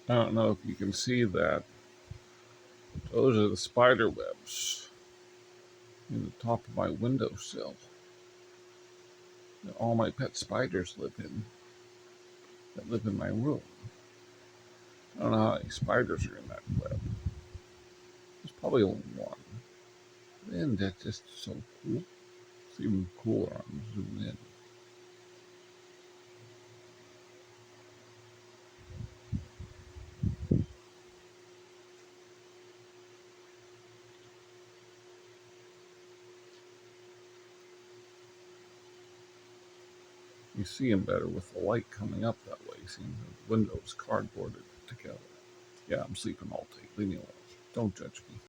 I don't know if you can see that. Those are the spider webs in the top of my windowsill that all my pet spiders live in, that live in my room. I don't know how many spiders are in that web. There's probably only one. And that's just so cool. It's even cooler on zoom in. You see them better with the light coming up that way. See, the window's cardboarded together. Yeah, I'm sleeping all day. Leave me alone. Don't judge me.